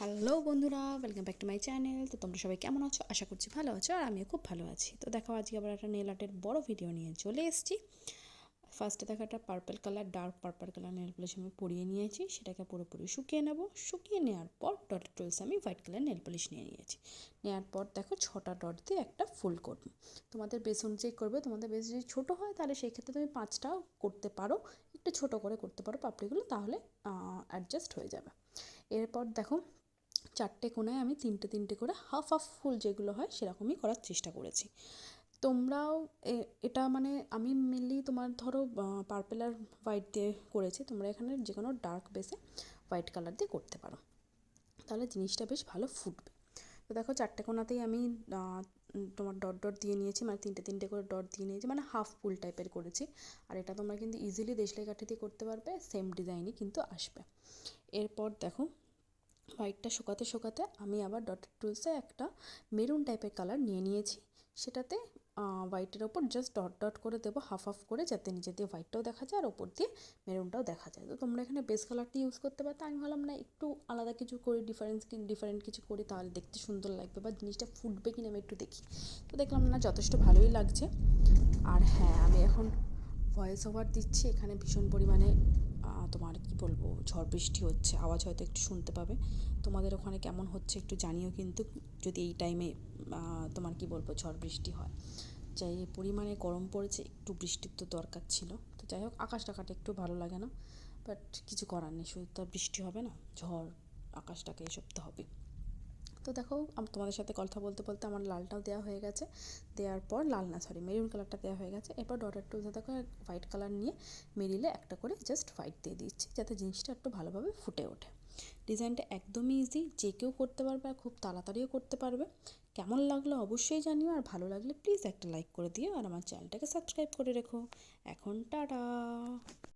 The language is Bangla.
হ্যালো বন্ধুরা, welcome back to my channel. তো তোমরা সবাই কেমন আছো? আশা করছি ভালো আছো, আর আমিও খুব ভালো আছি। তো দেখো, আজকে আবার একটা নেল আর্টের বড় ভিডিও নিয়ে চলে এসেছি। ফার্স্টে দেখো, একটা purple colour, dark purple colour nail polish আমি পরিয়ে নিয়েছি। সেটাকে পুরোপুরি শুকিয়ে নেব। শুকিয়ে নেওয়ার পর ডটেড টুলস আমি হোয়াইট কালার নেল পলিশ নিয়ে নিয়েছি। নেওয়ার পর দেখো, 6টা ডট দিয়ে একটা ফুল করব। তোমাদের বেস অনুযায়ী করবে। তোমাদের বেস যদি ছোটো হয় তাহলে সেই ক্ষেত্রে তুমি 5টাও করতে পারো, একটু ছোটো করে করতে পারো পাপড়িগুলো, তাহলে অ্যাডজাস্ট হয়ে যাবে। এরপর দেখো, 4টে কোণায় আমি তিনটে তিনটে করে হাফ হাফ ফুল যেগুলো হয় সেরকমই করার চেষ্টা করেছি। তোমরাও এটা মানে আমি মেনলি তোমার ধরো পার্পেল আর হোয়াইট দিয়ে করেছি, তোমরা এখানে যে কোনো ডার্ক বেসে হোয়াইট কালার দিয়ে করতে পারো, তাহলে জিনিসটা বেশ ভালো ফুটবে। তো দেখো, 4টে কোণাতেই আমি তোমার ডট ডট দিয়ে নিয়েছি, মানে তিনটে তিনটে করে ডট দিয়ে নিয়েছি, মানে হাফ ফুল টাইপের করেছি। আর এটা তোমরা কিন্তু ইজিলি দেশলাই কাঠি দিয়ে করতে পারবে, সেম ডিজাইনই কিন্তু আসবে। এরপর দেখো, হোয়াইটটা শুকাতে শুকাতে আমি আবার ডটেড টুলসে একটা মেরুন টাইপের কালার নিয়ে নিয়েছি। সেটাতে হোয়াইটের ওপর জাস্ট ডট ডট করে দেবো, হাফ হাফ করে, যাতে নিচে দিয়ে হোয়াইটটাও দেখা যায় আর ওপর দিয়ে মেরুনটাও দেখা যায়। তো তোমরা এখানে বেস কালারটি ইউজ করতে পারো। আমি ভাবলাম না, একটু আলাদা কিছু করি, ডিফারেন্ট কিছু করি, তাহলে দেখতে সুন্দর লাগবে বা জিনিসটা ফুটবে কিনা আমি একটু দেখি। তো দেখলাম না, যথেষ্ট ভালোই লাগছে। আর হ্যাঁ, আমি এখন ভয়েস ওভার দিচ্ছি, এখানে ভীষণ পরিমাণে তোমার কি বলবো, ঝড় বৃষ্টি হচ্ছে, আওয়াজ হয়তো একটু শুনতে পাবে। তোমাদের ওখানে কেমন হচ্ছে একটু জানিও কিন্তু, যদি এই টাইমে তোমার কি বলবো ঝড় বৃষ্টি হয়। যাই পরিমাণে গরম পড়েছে, একটু বৃষ্টির তো দরকার ছিল। তো যাই হোক, আকাশ টাকাটা একটু ভালো লাগে না, বাট কিছু করার নেই, শুধু তো বৃষ্টি হবে না, ঝড় আকাশটাকে এসব তো হবে। তো দেখো, তোমাদের সাথে কথা বলতে বলতে আমার লালটাও দেওয়া হয়ে গেছে। দেওয়ার পর মেরুন কালারটা দেওয়া হয়ে গেছে। এরপর ডটের টুলসে দেখো হোয়াইট কালার নিয়ে মিডিলে একটা করে জাস্ট হোয়াইট দিয়ে দিচ্ছি, যাতে জিনিসটা একটু ভালোভাবে ফুটে ওঠে। ডিজাইনটা একদমই ইজি, যে কেউ করতে পারবে আর খুব তাড়াতাড়িও করতে পারবে। কেমন লাগলো অবশ্যই জানিও, আর ভালো লাগলে প্লিজ একটা লাইক করে দিও, আর আমার চ্যানেলটাকে সাবস্ক্রাইব করে রেখো। এখন টাটা।